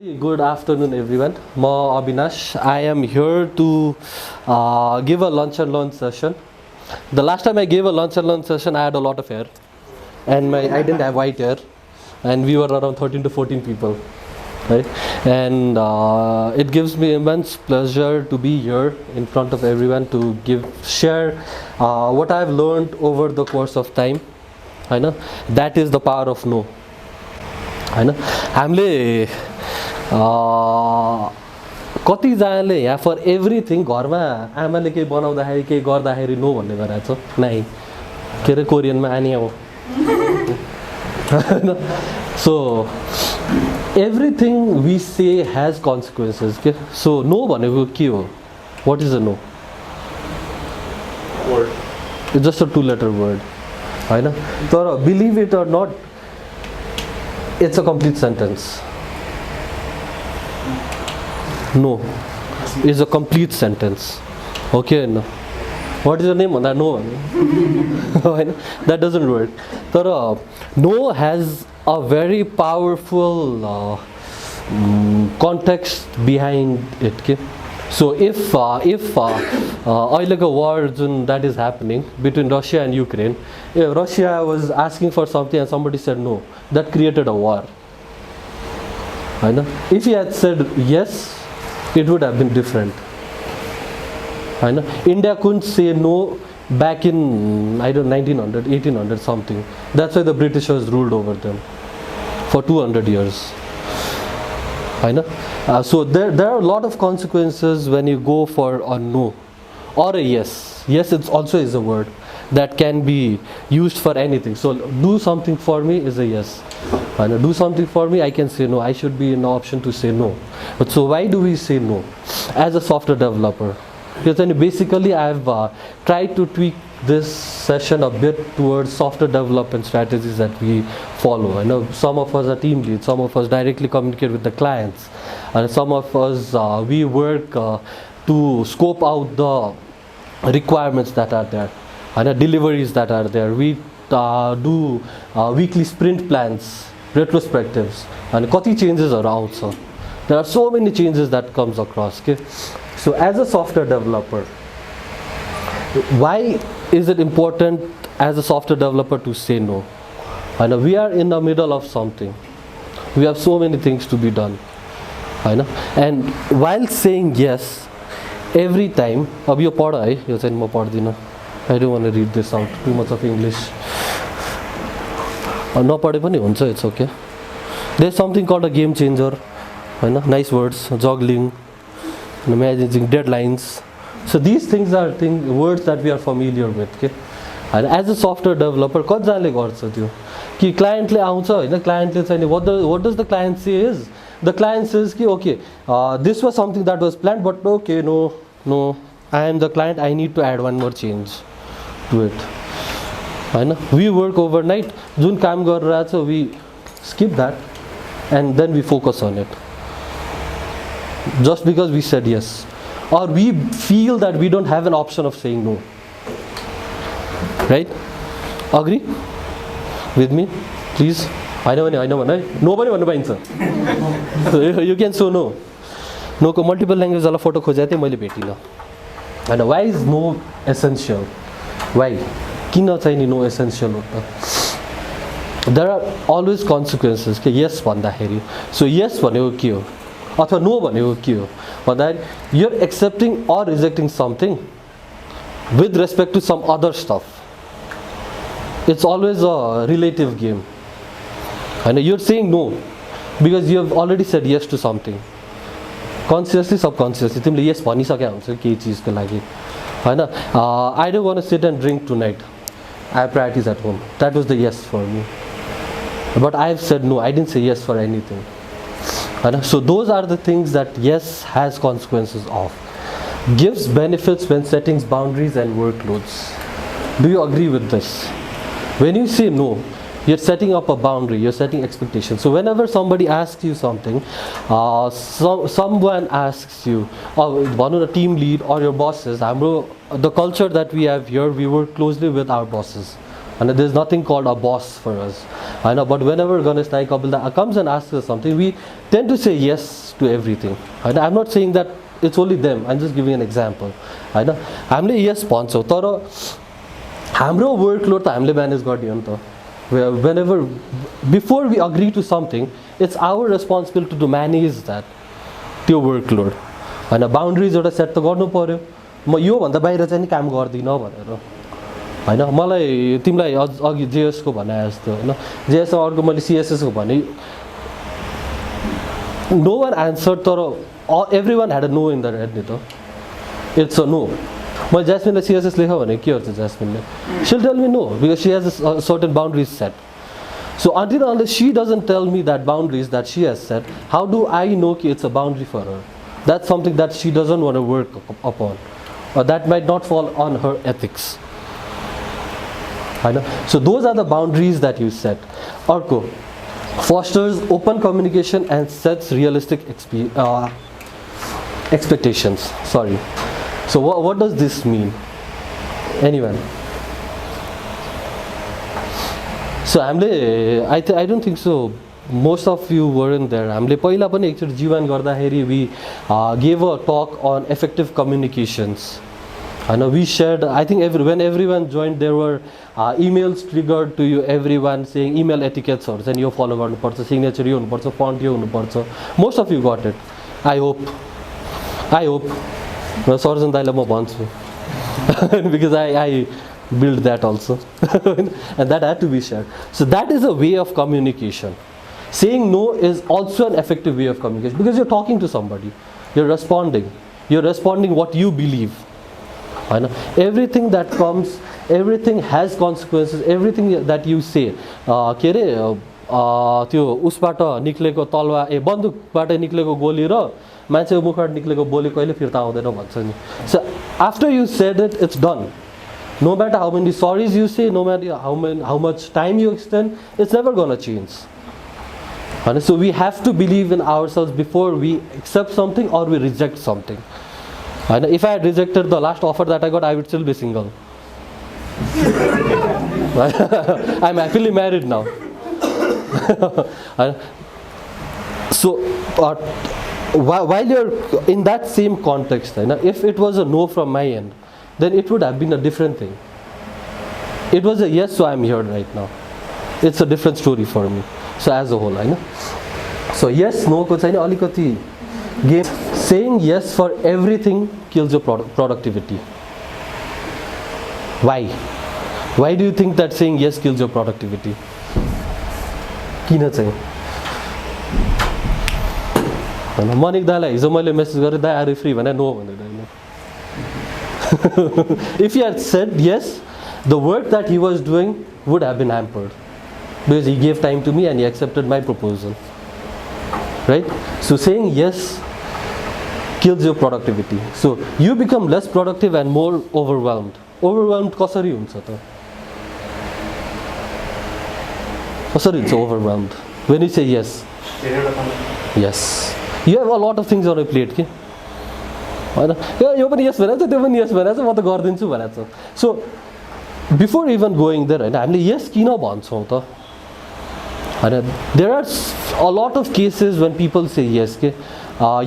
Good afternoon, everyone. Ma Abinash. I am here to give a lunch and learn session. The last time I gave a lunch and learn session, I had a lot of hair, and I didn't have white hair, and we were around 13 to 14 people, right? And it gives me immense pleasure to be here in front of everyone to share what I've learned over the course of time. I know that is the power of no. होइन हामीले कतिजनाले यहाँ for everything घरमा आमाले केही बनाउँदाखेरि केही गर्दाखेरि नो भन्ने गरेको छ नाइ के अरे कोरियनमा आनी हो so everything we say has consequences के सो नो भनेको के हो what is a no it's just a 2 letter word होइन तर believe it or not it's a complete sentence. No is a complete sentence. Okay, no. What is your name? No, that doesn't work. But no has a very powerful context behind it. Okay? So if like a war that is happening between Russia and Ukraine, if Russia was asking for something and somebody said no, that created a war. I know. If he had said yes, it would have been different. I know. India couldn't say no back in 1900, 1800 something. That's why the Britishers ruled over them for 200 years. I know. So there are a lot of consequences when you go for a no or a yes. Yes, it also is a word that can be used for anything. So do something for me is a yes. And do something for me, I can say no. I should be an option to say no. But so why do we say no? As a software developer, because basically I've tried to tweak this session a bit towards software development strategies that we follow. I know some of us are team leads, some of us directly communicate with the clients, and some of us we work to scope out the requirements that are there and the deliveries that are there. We do weekly sprint plans, retrospectives, and kati changes around. So there are so many changes that comes across. Okay, so as a software developer, why is it important as a software developer to say no? I know we are in the middle of something. We have so many things to be done. I know, and while saying yes, every time, अब यो पढ है यो चाहिँ म पढ्दिनँ. I don't want to read this out. Too much of English. नपढे पनि हुन्छ, it's okay. There's something called a game changer. होइन, nice words, juggling, managing deadlines. So these things are words that we are familiar with. Okay? And as a software developer, कतिजनाले गर्छ त्यो कि क्लाइन्टले आउँछ होइन क्लाइन्टले चाहिँ what does the client say is the client says कि okay this was something that was planned but okay no I am the client, I need to add one more change to it. होइन we work overnight, जुन काम गरिरहेछ we skip that and then we focus on it just because we said yes. Or we feel that we don't have an option of saying no. Right? Agree with me? Please. I know. Nobody wants to buy. You can say no. No को multiple language वाला photo खोजा थिए मैले भेटिनँ. And why is no essential? Why? किन चाहिँ नि no essential हो त? There are always consequences के yes भन्दाखेरि. So yes भनेको के हो? अथवा नो भनेको के हो भन्दाखेरि you're accepting or rejecting something with respect to some other stuff. It's always a relative game. And you're saying no because you have already said yes to something. Consciously, subconsciously तिमीले yes भनिसकेका हुन्छ केही चिजको लागि हैन. I don't want to sit and drink tonight. I have priorities at home. That was the yes for me. But I have said no. I didn't say yes for anything. So those are the things that yes has consequences of. Gives benefits when setting boundaries and workloads. Do you agree with this? When you say no, you're setting up a boundary, you're setting expectations. So whenever somebody asks you something, someone asks you, or one of the team lead or your bosses, the culture that we have here, we work closely with our bosses. and there's nothing called a boss for us. I know, but whenever Ganesh Naik Kapil comes and asks us something, we tend to say yes to everything. And I'm not saying that it's only them, I'm just giving an example. I know, हामीले yes भन्छौँ तर हाम्रो workload त हामीले manage गर्ने हो नि त. Whenever, before we agree to something, it's our responsibility to manage that, त्यो वर्कलोड. होइन, बाउन्ड्रिज एउटा सेट त गर्नु पर्यो. म यो भन्दा बाहिर चाहिँ नि काम गर्दिनँ भनेर. होइन, मलाई तिमीलाई अघि जेएसको भने जस्तो होइन, जेएसमा अर्को मैले सिएसएसको भने नो वान आन्सर तर every one had a no in the head नि त. It's a no. मैले ज्यास्मिनलाई सिएसएस लेख भने के गर्छ ज्यास्मिनले? She'll tell me no because she has a certain boundaries set. So unless she doesn't tell me that boundaries that she has set, how do I know that it's a boundary for her? That's something that she doesn't want to work upon, or that might not fall on her ethics. I know. So those are the boundaries that you set. Arko fosters open communication and sets realistic expectations. Sorry. So what does this mean? Anyone? So I don't think so. Most of you weren't there. हामीले पहिला पनि एकचोटि जीवन गर्दाखेरि we gave a talk on effective communications. I know we shared. I think when everyone joined, there were emails triggered to you. Everyone saying email etiquettes or then you follow गर्नुपर्छ, signature यो हुनुपर्छ, font यो हुनुपर्छ. Most of you got it. I hope. Sarjan दाइलाई म भन्छु because I built that also and that had to be shared. So that is a way of communication. Saying no is also an effective way of communication because you're talking to somebody, you're responding what you believe. I know everything that comes, everything has consequences. Everything that you say के अरे त्यो उसबाट निक्लेको तलवार बन्दुकबाट निक्लेको गोली र मान्छेको मुखबाट निक्लेको बोली कहिले फिर्ता आउँदैन भन्छ नि. So after you said it, it's done. No matter how many sorries you say, no matter how much time you extend, it's never gonna change. And so we have to believe in ourselves before we accept something or we reject something. And if I had rejected the last offer that I got, I would still be single. I'm happily married now. So while you're in that same context, if it was a no from my end, then it would have been a different thing. It was a yes, so I'm here right now. It's a different story for me. So as a whole, I know. So yes, no ko chaine alikati game. Saying yes for everything kills your productivity. Why? Why do you think that saying yes kills your productivity? किन चाहिँ? मनिक दाइलाई हिजो मैले message गरेँ दाइ are you free भने no भन्दैन. If he had said yes, the work that he was doing would have been hampered because he gave time to me and he accepted my proposal. Right? So saying yes kills your productivity. So you become less productive and more overwhelmed. Overwhelmed कसरी हुन्छ त? कसरी हुन्छ overwhelmed? When you say yes. Yes. You have a lot of things on your plate के? यो पनि yes भनेछ, त्यो पनि yes भनेछ, म त गर्दिन्छु भनेछ. So before even going there, हामीले yes किन भन्छौँ त? There are a lot of cases when people say yes के,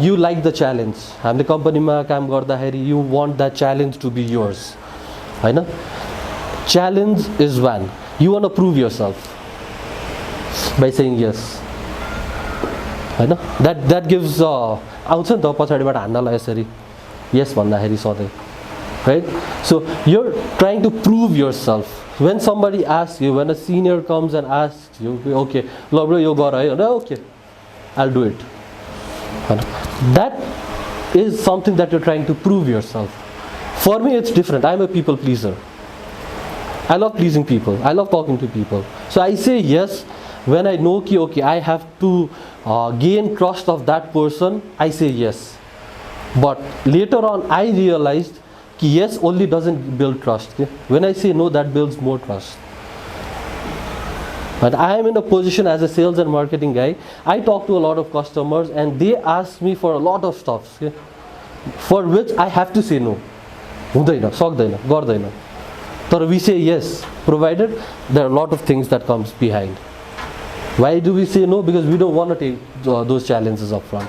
you like the challenge. हामीले कम्पनीमा काम गर्दाखेरि you want that challenge to be yours. Hahn? Challenge is one. You want to prove yourself by saying yes. Hahn? That gives आउँछ नि त पछाडिबाट हान्नलाई यसरी yes भन्दाखेरि सधैँ. Right? So you're trying to prove yourself. When somebody asks you, when a senior comes and asks you, okay, ल bro यो गर है, okay, I'll do it. That is something that you're trying to prove yourself. For me it's different. I'm a people pleaser. I love pleasing people. I love talking to people. So I say yes when I know कि okay, I have to gain trust of that person. I say yes. But later on I realized कि yes only doesn't build trust. When I say no, that builds more trust. And I am in a position as a sales and marketing guy. I talk to a lot of customers and they ask me for a lot of stuff for which I have to say no. हुँदैन, सक्दैन, गर्दैन. So we say yes, provided there are a lot of things that comes behind. Why do we say no? Because we don't want to take those challenges up front.